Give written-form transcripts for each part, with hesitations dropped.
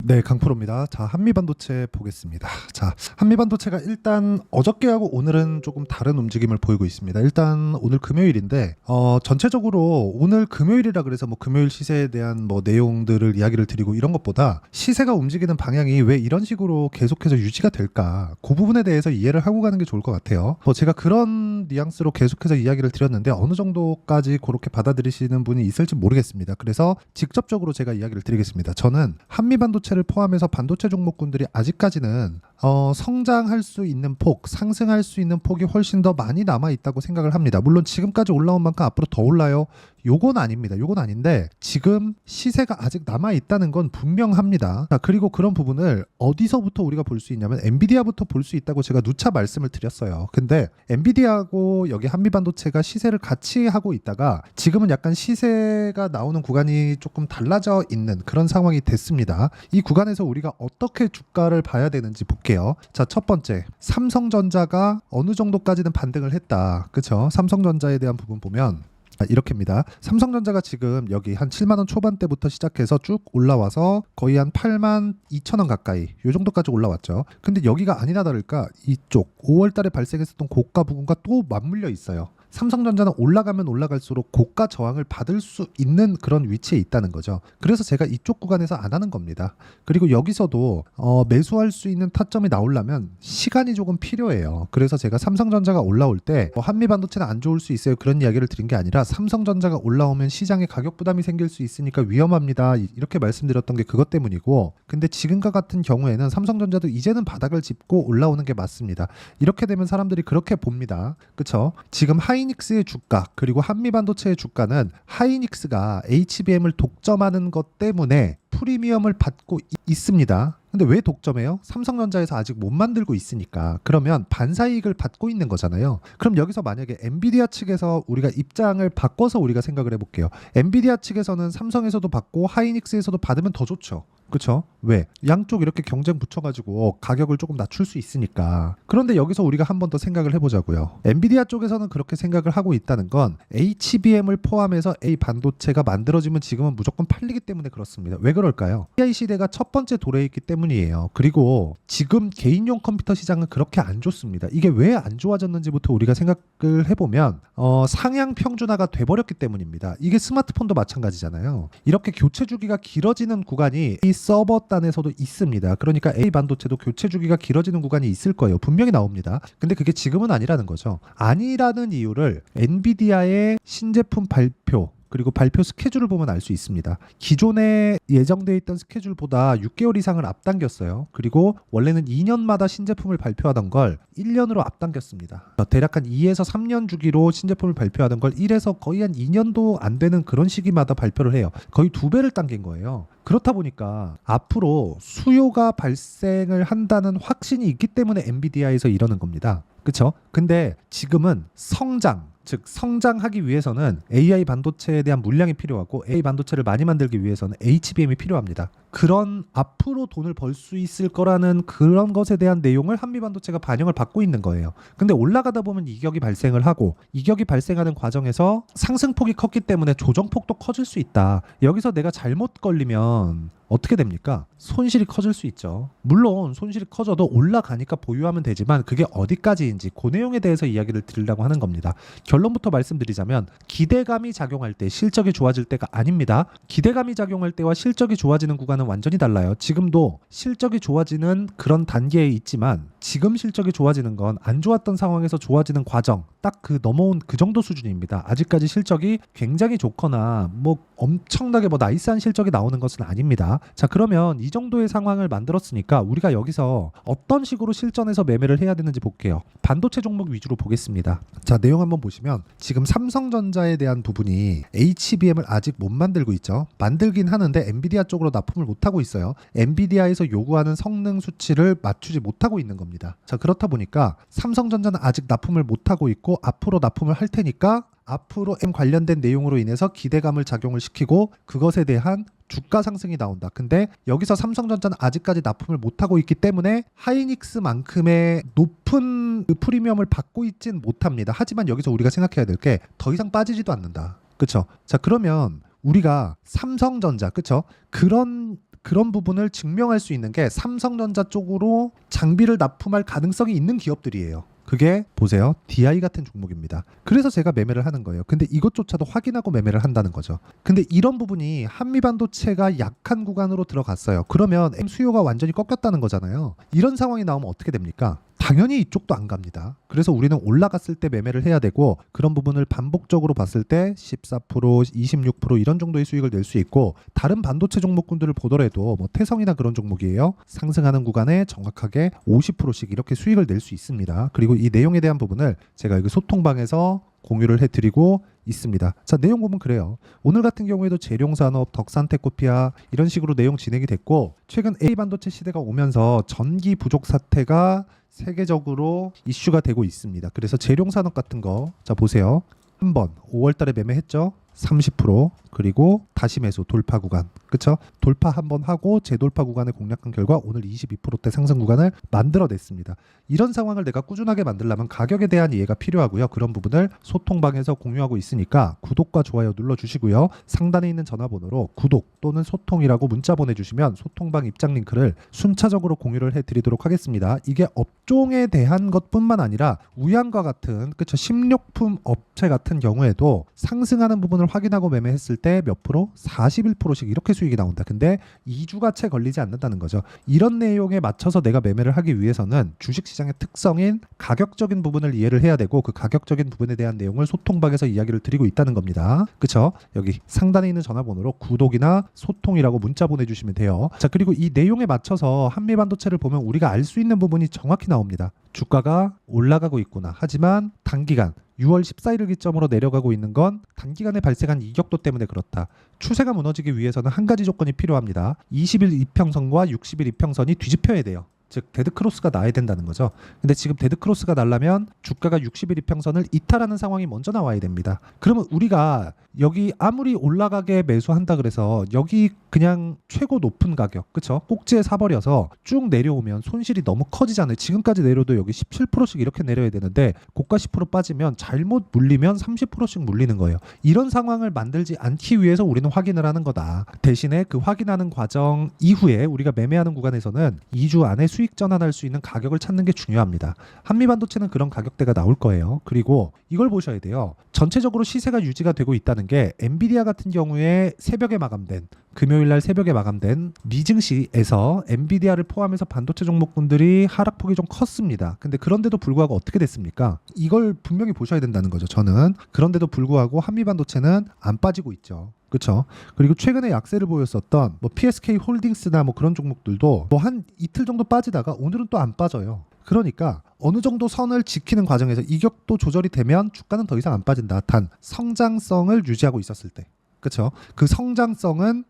네, 강프로입니다. 자, 한미반도체 보겠습니다. 자, 한미반도체가 일단 어저께하고 오늘은 조금 다른 움직임을 보이고 있습니다. 일단 오늘 금요일인데 전체적으로 오늘 금요일이라 그래서 뭐 금요일 시세에 대한 뭐 내용들을 이야기를 드리고 이런 것보다 시세가 움직이는 방향이 왜 이런 식으로 계속해서 유지가 될까? 그 부분에 대해서 이해를 하고 가는 게 좋을 것 같아요. 제가 그런 뉘앙스로 계속해서 이야기를 드렸는데 어느 정도까지 그렇게 받아들이시는 분이 있을지 모르겠습니다. 그래서 직접적으로 제가 이야기를 드리겠습니다. 저는 한미반도체 를 포함해서 반도체 종목군들이 아직까지는 성장할 수 있는 폭, 상승할 수 있는 폭이 훨씬 더 많이 남아 있다고 생각을 합니다. 물론 지금까지 올라온 만큼 앞으로 더 올라요. 요건 아닙니다. 요건 아닌데 지금 시세가 아직 남아 있다는 건 분명합니다. 자, 그리고 그런 부분을 어디서부터 우리가 볼 수 있냐면 엔비디아부터 볼 수 있다고 제가 누차 말씀을 드렸어요. 근데 엔비디아하고 여기 한미반도체가 시세를 같이 하고 있다가 지금은 약간 시세가 나오는 구간이 조금 달라져 있는 그런 상황이 됐습니다. 이 구간에서 우리가 어떻게 주가를 봐야 되는지 볼게요. 자, 첫 번째, 삼성전자가 어느 정도까지는 반등을 했다. 그쵸? 삼성전자에 대한 부분 보면 이렇게입니다. 삼성전자가 지금 여기 한 7만 원 초반대부터 시작해서 쭉 올라와서 거의 한 8만 2천 원 가까이 요 정도까지 올라왔죠. 근데 여기가 아니나 다를까 이쪽 5월 달에 발생했었던 고가 부분과 또 맞물려 있어요. 삼성전자는 올라가면 올라갈수록 고가 저항을 받을 수 있는 그런 위치에 있다는 거죠. 그래서 제가 이쪽 구간에서 안 하는 겁니다. 그리고 여기서도 매수할 수 있는 타점이 나오려면 시간이 조금 필요해요. 그래서 제가 삼성전자가 올라올 때 한미반도체는 안 좋을 수 있어요. 그런 이야기를 드린 게 아니라 삼성전자가 올라오면 시장에 가격 부담이 생길 수 있으니까 위험합니다. 이렇게 말씀드렸던 게 그것 때문이고, 근데 지금과 같은 경우에는 삼성전자도 이제는 바닥을 짚고 올라오는 게 맞습니다. 이렇게 되면 사람들이 그렇게 봅니다. 그쵸? 지금 하이닉스의 주가 그리고 한미반도체의 주가는 하이닉스가 HBM을 독점하는 것 때문에 프리미엄을 받고 있습니다. 근데 왜 독점해요? 삼성전자에서 아직 못 만들고 있으니까. 그러면 반사이익을 받고 있는 거잖아요. 그럼 여기서 만약에 엔비디아 측에서 우리가 입장을 바꿔서 우리가 생각을 해볼게요. 엔비디아 측에서는 삼성에서도 받고 하이닉스에서도 받으면 더 좋죠. 그렇죠? 왜? 양쪽 이렇게 경쟁 붙여가지고 가격을 조금 낮출 수 있으니까. 그런데 여기서 우리가 한 번 더 생각을 해보자고요. 엔비디아 쪽에서는 그렇게 생각을 하고 있다는 건 HBM을 포함해서 A 반도체가 만들어지면 지금은 무조건 팔리기 때문에 그렇습니다. 왜 그럴까요? AI 시대가 첫 번째 도래에 있기 때문이에요. 그리고 지금 개인용 컴퓨터 시장은 그렇게 안 좋습니다. 이게 왜 안 좋아졌는지부터 우리가 생각을 해보면 상향 평준화가 돼버렸기 때문입니다. 이게 스마트폰도 마찬가지잖아요. 이렇게 교체 주기가 길어지는 구간이 이 서버단에서도 있습니다. 그러니까 A 반도체도 교체 주기가 길어지는 구간이 있을 거예요. 분명히 나옵니다. 근데 그게 지금은 아니라는 거죠. 아니라는 이유를 엔비디아의 신제품 발표 그리고 발표 스케줄을 보면 알 수 있습니다. 기존에 예정되어 있던 스케줄보다 6개월 이상을 앞당겼어요. 그리고 원래는 2년마다 신제품을 발표하던 걸 1년으로 앞당겼습니다. 대략 한 2에서 3년 주기로 신제품을 발표하던 걸 1에서 거의 한 2년도 안 되는 그런 시기마다 발표를 해요. 거의 2배를 당긴 거예요. 그렇다 보니까 앞으로 수요가 발생을 한다는 확신이 있기 때문에 엔비디아에서 이러는 겁니다. 그렇죠? 근데 지금은 즉 성장하기 위해서는 AI 반도체에 대한 물량이 필요하고 AI 반도체를 많이 만들기 위해서는 HBM이 필요합니다. 그런 앞으로 돈을 벌 수 있을 거라는 그런 것에 대한 내용을 한미반도체가 반영을 받고 있는 거예요. 근데 올라가다 보면 이격이 발생을 하고 이격이 발생하는 과정에서 상승폭이 컸기 때문에 조정폭도 커질 수 있다. 여기서 내가 잘못 걸리면 어떻게 됩니까? 손실이 커질 수 있죠. 물론 손실이 커져도 올라가니까 보유하면 되지만 그게 어디까지인지 그 내용에 대해서 이야기를 드리려고 하는 겁니다. 결론부터 말씀드리자면 기대감이 작용할 때 실적이 좋아질 때가 아닙니다. 기대감이 작용할 때와 실적이 좋아지는 구간은 완전히 달라요. 지금도 실적이 좋아지는 그런 단계에 있지만 지금 실적이 좋아지는 건 안 좋았던 상황에서 좋아지는 과정 딱 그 넘어온 그 정도 수준입니다. 아직까지 실적이 굉장히 좋거나 뭐 엄청나게 뭐 나이스한 실적이 나오는 것은 아닙니다. 자, 그러면 이 정도의 상황을 만들었으니까 우리가 여기서 어떤 식으로 실전에서 매매를 해야 되는지 볼게요. 반도체 종목 위주로 보겠습니다. 자, 내용 한번 보시면 지금 삼성전자에 대한 부분이 HBM을 아직 못 만들고 있죠. 만들긴 하는데 엔비디아 쪽으로 납품을 못하고 있어요. 엔비디아에서 요구하는 성능 수치를 맞추지 못하고 있는 겁니다. 자, 그렇다 보니까 삼성전자는 아직 납품을 못하고 있고 앞으로 납품을 할 테니까 앞으로 M 관련된 내용으로 인해서 기대감을 작용을 시키고 그것에 대한 주가 상승이 나온다. 근데 여기서 삼성전자는 아직까지 납품을 못하고 있기 때문에 하이닉스만큼의 높은 그 프리미엄을 받고 있진 못합니다. 하지만 여기서 우리가 생각해야 될 게 더 이상 빠지지도 않는다. 그쵸? 자, 그러면 우리가 삼성전자, 그쵸? 그런 그런 부분을 증명할 수 있는 게 삼성전자 쪽으로 장비를 납품할 가능성이 있는 기업들이에요. 그게 보세요. DI 같은 종목입니다. 그래서 제가 매매를 하는 거예요. 근데 이것조차도 확인하고 매매를 한다는 거죠. 근데 이런 부분이 한미반도체가 약한 구간으로 들어갔어요. 그러면 수요가 완전히 꺾였다는 거잖아요. 이런 상황이 나오면 어떻게 됩니까? 당연히 이쪽도 안 갑니다. 그래서 우리는 올라갔을 때 매매를 해야 되고 그런 부분을 반복적으로 봤을 때 14%, 26% 이런 정도의 수익을 낼 수 있고 다른 반도체 종목군들을 보더라도 뭐 태성이나 그런 종목이에요. 상승하는 구간에 정확하게 50%씩 이렇게 수익을 낼 수 있습니다. 그리고 이 내용에 대한 부분을 제가 여기 소통방에서 공유를 해드리고 있습니다. 자, 내용 보면 그래요. 오늘 같은 경우에도 재룡산업, 덕산테코피아 이런 식으로 내용 진행이 됐고 최근 A반도체 시대가 오면서 전기 부족 사태가 세계적으로 이슈가 되고 있습니다. 그래서 재룡산업 같은 거 자 보세요. 한번 5월 달에 매매했죠. 30% 그리고 다시 매수 돌파 구간 그쵸? 돌파 한번 하고 재돌파 구간을 공략한 결과 오늘 22%대 상승 구간을 만들어냈습니다. 이런 상황을 내가 꾸준하게 만들려면 가격에 대한 이해가 필요하고요. 그런 부분을 소통방에서 공유하고 있으니까 구독과 좋아요 눌러주시고요. 상단에 있는 전화번호로 구독 또는 소통이라고 문자 보내주시면 소통방 입장 링크를 순차적으로 공유를 해드리도록 하겠습니다. 이게 업종에 대한 것뿐만 아니라 우양과 같은 그쵸? 식료품 업체 같은 경우에도 상승하는 부분을 확인하고 매매했을 때 몇 프로? 41%씩 이렇게 수익이 나온다. 근데 2주가 채 걸리지 않는다는 거죠. 이런 내용에 맞춰서 내가 매매를 하기 위해서는 주식시장의 특성인 가격적인 부분을 이해를 해야 되고 그 가격적인 부분에 대한 내용을 소통방에서 이야기를 드리고 있다는 겁니다. 그쵸? 여기 상단에 있는 전화번호로 구독이나 소통이라고 문자 보내주시면 돼요. 자, 그리고 이 내용에 맞춰서 한미반도체를 보면 우리가 알 수 있는 부분이 정확히 나옵니다. 주가가 올라가고 있구나. 하지만 단기간 6월 14일을 기점으로 내려가고 있는 건 단기간에 발생한 이격도 때문에 그렇다. 추세가 무너지기 위해서는 한 가지 조건이 필요합니다. 20일 이평선과 60일 이평선이 뒤집혀야 돼요. 즉 데드크로스가 나야 된다는 거죠. 근데 지금 데드크로스가 나려면 주가가 60일 이평선을 이탈하는 상황이 먼저 나와야 됩니다. 그러면 우리가 여기 아무리 올라가게 매수한다 그래서 여기 그냥 최고 높은 가격 그쵸? 꼭지에 사버려서 쭉 내려오면 손실이 너무 커지잖아요. 지금까지 내려도 여기 17%씩 이렇게 내려야 되는데 고가 10% 빠지면 잘못 물리면 30%씩 물리는 거예요. 이런 상황을 만들지 않기 위해서 우리는 확인을 하는 거다. 대신에 그 확인하는 과정 이후에 우리가 매매하는 구간에서는 2주 안에 수익 전환할 수 있는 가격을 찾는 게 중요합니다. 한미반도체는 그런 가격대가 나올 거예요. 그리고 이걸 보셔야 돼요. 전체적으로 시세가 유지가 되고 있다는 게 엔비디아 같은 경우에 새벽에 마감된 금요일날 새벽에 마감된 미증시에서 엔비디아를 포함해서 반도체 종목군들이 하락폭이 좀 컸습니다. 근데 그런데도 불구하고 어떻게 됐습니까? 이걸 분명히 보셔야 된다는 거죠. 저는 그런데도 불구하고 한미반도체는 안 빠지고 있죠. 그렇죠. 그리고 최근에 약세를 보였었던 뭐 PSK 홀딩스나 뭐 그런 종목들도 뭐 한 이틀 정도 빠지다가 오늘은 또 안 빠져요. 그러니까 어느 정도 선을 지키는 과정에서 이격도 조절이 되면 주가는 더 이상 안 빠진다. 단 성장성을 유지하고 있었을 때. 그렇죠. 그 성장성은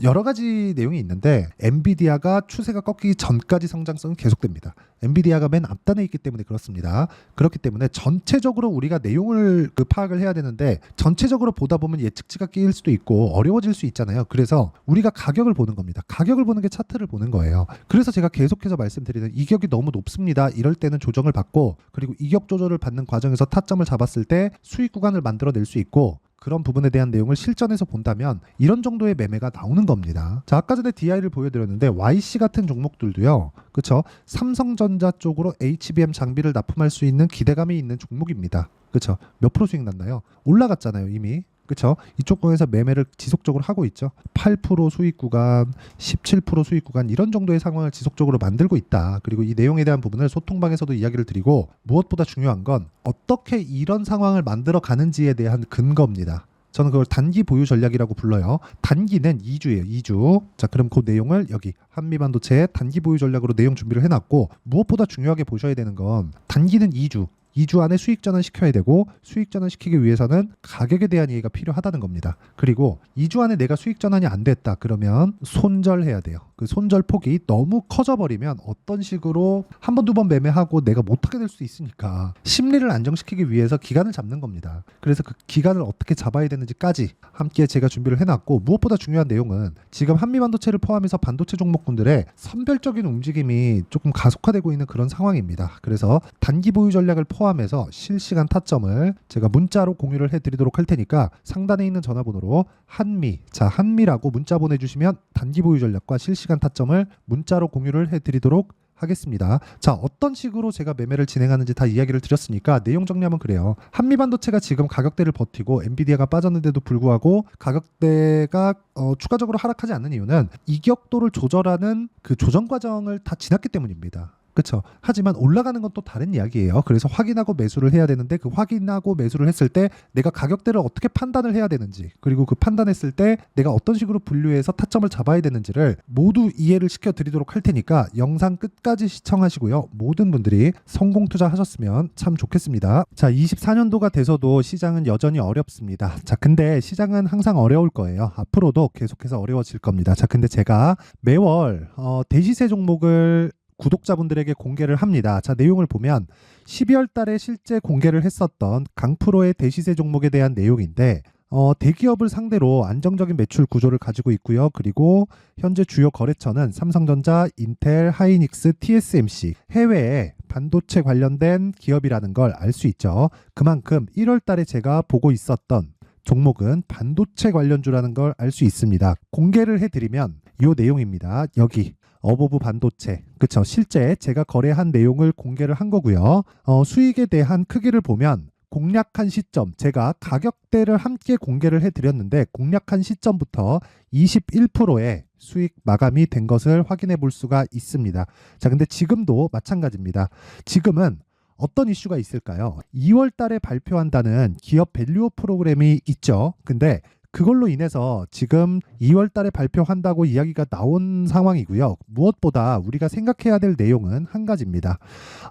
여러 가지 내용이 있는데 엔비디아가 추세가 꺾이기 전까지 성장성은 계속됩니다. 엔비디아가 맨 앞단에 있기 때문에 그렇습니다. 그렇기 때문에 전체적으로 우리가 내용을 파악을 해야 되는데 전체적으로 보다 보면 예측치가 끼일 수도 있고 어려워질 수 있잖아요. 그래서 우리가 가격을 보는 겁니다. 가격을 보는 게 차트를 보는 거예요. 그래서 제가 계속해서 말씀드리는 이격이 너무 높습니다. 이럴 때는 조정을 받고 그리고 이격 조절을 받는 과정에서 타점을 잡았을 때 수익 구간을 만들어낼 수 있고 그런 부분에 대한 내용을 실전에서 본다면 이런 정도의 매매가 나오는 겁니다. 자, 아까 전에 DI를 보여드렸는데 YC 같은 종목들도요. 그렇죠? 삼성전자 쪽으로 HBM 장비를 납품할 수 있는 기대감이 있는 종목입니다. 그렇죠? 몇 프로 수익 났나요? 올라갔잖아요, 이미. 그렇죠? 이쪽 구간에서 매매를 지속적으로 하고 있죠. 8% 수익 구간, 17% 수익 구간 이런 정도의 상황을 지속적으로 만들고 있다. 그리고 이 내용에 대한 부분을 소통방에서도 이야기를 드리고 무엇보다 중요한 건 어떻게 이런 상황을 만들어 가는지에 대한 근거입니다. 저는 그걸 단기 보유 전략이라고 불러요. 단기는 2주예요. 2주. 자, 그럼 그 내용을 여기 한미반도체의 단기 보유 전략으로 내용 준비를 해놨고 무엇보다 중요하게 보셔야 되는 건 단기는 2주. 2주 안에 수익 전환 시켜야 되고 수익 전환 시키기 위해서는 가격에 대한 이해가 필요하다는 겁니다. 그리고 2주 안에 내가 수익 전환이 안 됐다 그러면 손절해야 돼요. 그 손절 폭이 너무 커져버리면 어떤 식으로 한 번, 두 번 매매하고 내가 못하게 될 수 있으니까 심리를 안정시키기 위해서 기간을 잡는 겁니다. 그래서 그 기간을 어떻게 잡아야 되는지까지 함께 제가 준비를 해놨고 무엇보다 중요한 내용은 지금 한미반도체를 포함해서 반도체 종목군들의 선별적인 움직임이 조금 가속화되고 있는 그런 상황입니다. 그래서 단기 보유 전략을 포함해서 실시간 타점을 제가 문자로 공유를 해드리도록 할 테니까 상단에 있는 전화번호로 한미라고 문자 보내주시면 단기 보유 전략과 실시간 타점을 문자로 공유를 해드리도록 하겠습니다. 자, 어떤 식으로 제가 매매를 진행하는지 다 이야기를 드렸으니까 내용 정리하면 그래요. 한미반도체가 지금 가격대를 버티고 엔비디아가 빠졌는데도 불구하고 가격대가 추가적으로 하락하지 않는 이유는 이격도를 조절하는 그 조정 과정을 다 지났기 때문입니다. 그렇죠. 하지만 올라가는 건 또 다른 이야기예요. 그래서 확인하고 매수를 해야 되는데 그 확인하고 매수를 했을 때 내가 가격대를 어떻게 판단을 해야 되는지, 그리고 그 판단했을 때 내가 어떤 식으로 분류해서 타점을 잡아야 되는지를 모두 이해를 시켜드리도록 할 테니까 영상 끝까지 시청하시고요. 모든 분들이 성공 투자하셨으면 참 좋겠습니다. 자, 24년도가 돼서도 시장은 여전히 어렵습니다. 자, 근데 시장은 항상 어려울 거예요. 앞으로도 계속해서 어려워질 겁니다. 자, 근데 제가 매월 대시세 종목을 구독자분들에게 공개를 합니다. 자, 내용을 보면 12월 달에 실제 공개를 했었던 강프로의 대시세 종목에 대한 내용인데 대기업을 상대로 안정적인 매출 구조를 가지고 있고요. 그리고 현재 주요 거래처는 삼성전자, 인텔, 하이닉스, TSMC, 해외에 반도체 관련된 기업이라는 걸 알 수 있죠. 그만큼 1월 달에 제가 보고 있었던 종목은 반도체 관련주라는 걸 알 수 있습니다. 공개를 해드리면 이 내용입니다. 여기 어보브 반도체, 그쵸? 실제 제가 거래한 내용을 공개를 한 거고요. 수익에 대한 크기를 보면 공략한 시점, 제가 가격대를 함께 공개를 해드렸는데 공략한 시점부터 21%의 수익 마감이 된 것을 확인해 볼 수가 있습니다. 자, 근데 지금도 마찬가지입니다. 지금은 어떤 이슈가 있을까요? 2월 달에 발표한다는 기업 밸류업 프로그램이 있죠. 근데 그걸로 인해서 지금 2월 달에 발표한다고 이야기가 나온 상황이고요. 무엇보다 우리가 생각해야 될 내용은 한 가지입니다.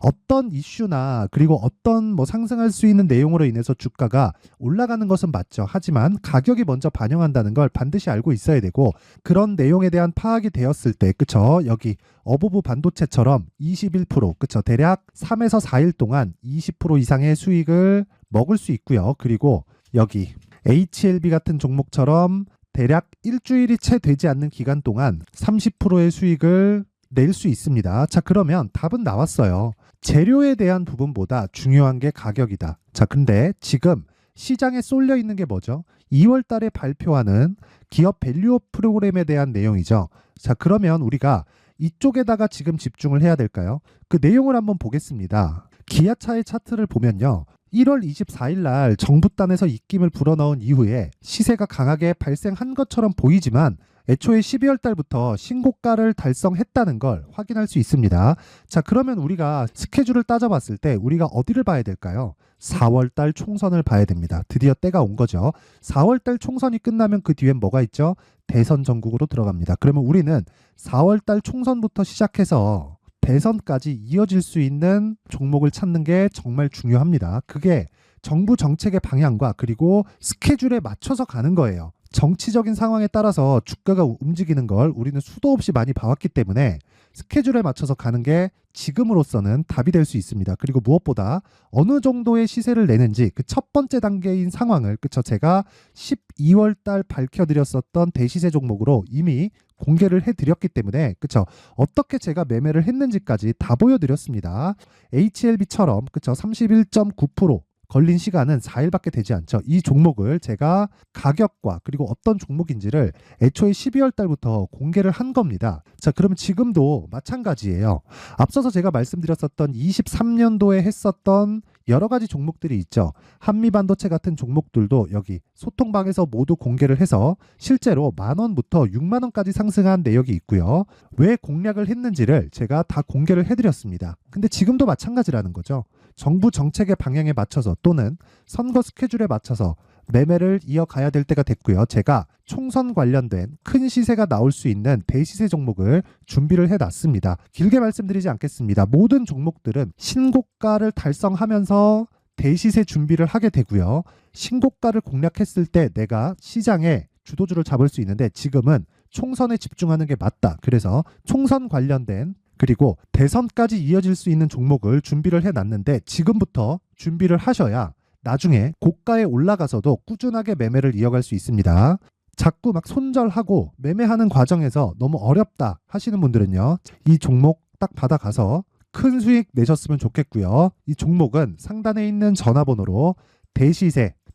어떤 이슈나 그리고 어떤 상승할 수 있는 내용으로 인해서 주가가 올라가는 것은 맞죠. 하지만 가격이 먼저 반영한다는 걸 반드시 알고 있어야 되고, 그런 내용에 대한 파악이 되었을 때, 그쵸? 여기 어보브 반도체처럼 21%, 그쵸? 대략 3에서 4일 동안 20% 이상의 수익을 먹을 수 있고요. 그리고 여기 HLB 같은 종목처럼 대략 일주일이 채 되지 않는 기간 동안 30%의 수익을 낼 수 있습니다. 자, 그러면 답은 나왔어요. 재료에 대한 부분보다 중요한 게 가격이다. 자, 근데 지금 시장에 쏠려 있는 게 뭐죠? 2월 달에 발표하는 기업 밸류업 프로그램에 대한 내용이죠. 자, 그러면 우리가 이쪽에다가 지금 집중을 해야 될까요? 그 내용을 한번 보겠습니다. 기아차의 차트를 보면요. 1월 24일 날 정부단에서 입김을 불어넣은 이후에 시세가 강하게 발생한 것처럼 보이지만 애초에 12월 달부터 신고가를 달성했다는 걸 확인할 수 있습니다. 자, 그러면 우리가 스케줄을 따져봤을 때 우리가 어디를 봐야 될까요? 4월 달 총선을 봐야 됩니다. 드디어 때가 온 거죠. 4월 달 총선이 끝나면 그 뒤엔 뭐가 있죠? 대선 전국으로 들어갑니다. 그러면 우리는 4월 달 총선부터 시작해서 대선까지 이어질 수 있는 종목을 찾는 게 정말 중요합니다. 그게 정부 정책의 방향과 그리고 스케줄에 맞춰서 가는 거예요. 정치적인 상황에 따라서 주가가 움직이는 걸 우리는 수도 없이 많이 봐왔기 때문에 스케줄에 맞춰서 가는 게 지금으로서는 답이 될 수 있습니다. 그리고 무엇보다 어느 정도의 시세를 내는지 그 첫 번째 단계인 상황을, 그쵸? 제가 12월 달 밝혀드렸었던 대시세 종목으로 이미 공개를 해드렸기 때문에, 그쵸? 어떻게 제가 매매를 했는지까지 다 보여드렸습니다. HLB처럼, 그쵸? 31.9% 걸린 시간은 4일밖에 되지 않죠. 이 종목을 제가 가격과 그리고 어떤 종목인지를 애초에 12월 달부터 공개를 한 겁니다. 자, 그럼 지금도 마찬가지예요. 앞서서 제가 말씀드렸었던 23년도에 했었던 여러 가지 종목들이 있죠. 한미반도체 같은 종목들도 여기 소통방에서 모두 공개를 해서 실제로 10,000원부터 60,000원까지 상승한 내역이 있고요. 왜 공략을 했는지를 제가 다 공개를 해드렸습니다. 근데 지금도 마찬가지라는 거죠. 정부 정책의 방향에 맞춰서 또는 선거 스케줄에 맞춰서 매매를 이어가야 될 때가 됐고요. 제가 총선 관련된 큰 시세가 나올 수 있는 대시세 종목을 준비를 해놨습니다. 길게 말씀드리지 않겠습니다. 모든 종목들은 신고가를 달성하면서 대시세 준비를 하게 되고요. 신고가를 공략했을 때 내가 시장에 주도주를 잡을 수 있는데 지금은 총선에 집중하는 게 맞다. 그래서 총선 관련된 그리고 대선까지 이어질 수 있는 종목을 준비를 해놨는데 지금부터 준비를 하셔야 나중에 고가에 올라가서도 꾸준하게 매매를 이어갈 수 있습니다. 자꾸 막 손절하고 매매하는 과정에서 너무 어렵다 하시는 분들은요. 이 종목 딱 받아가서 큰 수익 내셨으면 좋겠고요. 이 종목은 상단에 있는 전화번호로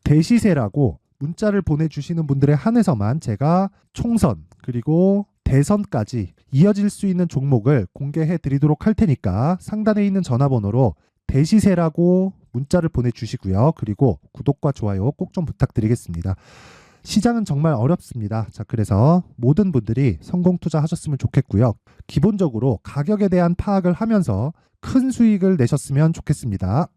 대시세라고 문자를 보내주시는 분들에 한해서만 제가 총선 그리고 대선까지 이어질 수 있는 종목을 공개해 드리도록 할 테니까 상단에 있는 전화번호로 대시세라고 문자를 보내주시고요. 그리고 구독과 좋아요 꼭 좀 부탁드리겠습니다. 시장은 정말 어렵습니다. 자, 그래서 모든 분들이 성공 투자하셨으면 좋겠고요. 기본적으로 가격에 대한 파악을 하면서 큰 수익을 내셨으면 좋겠습니다.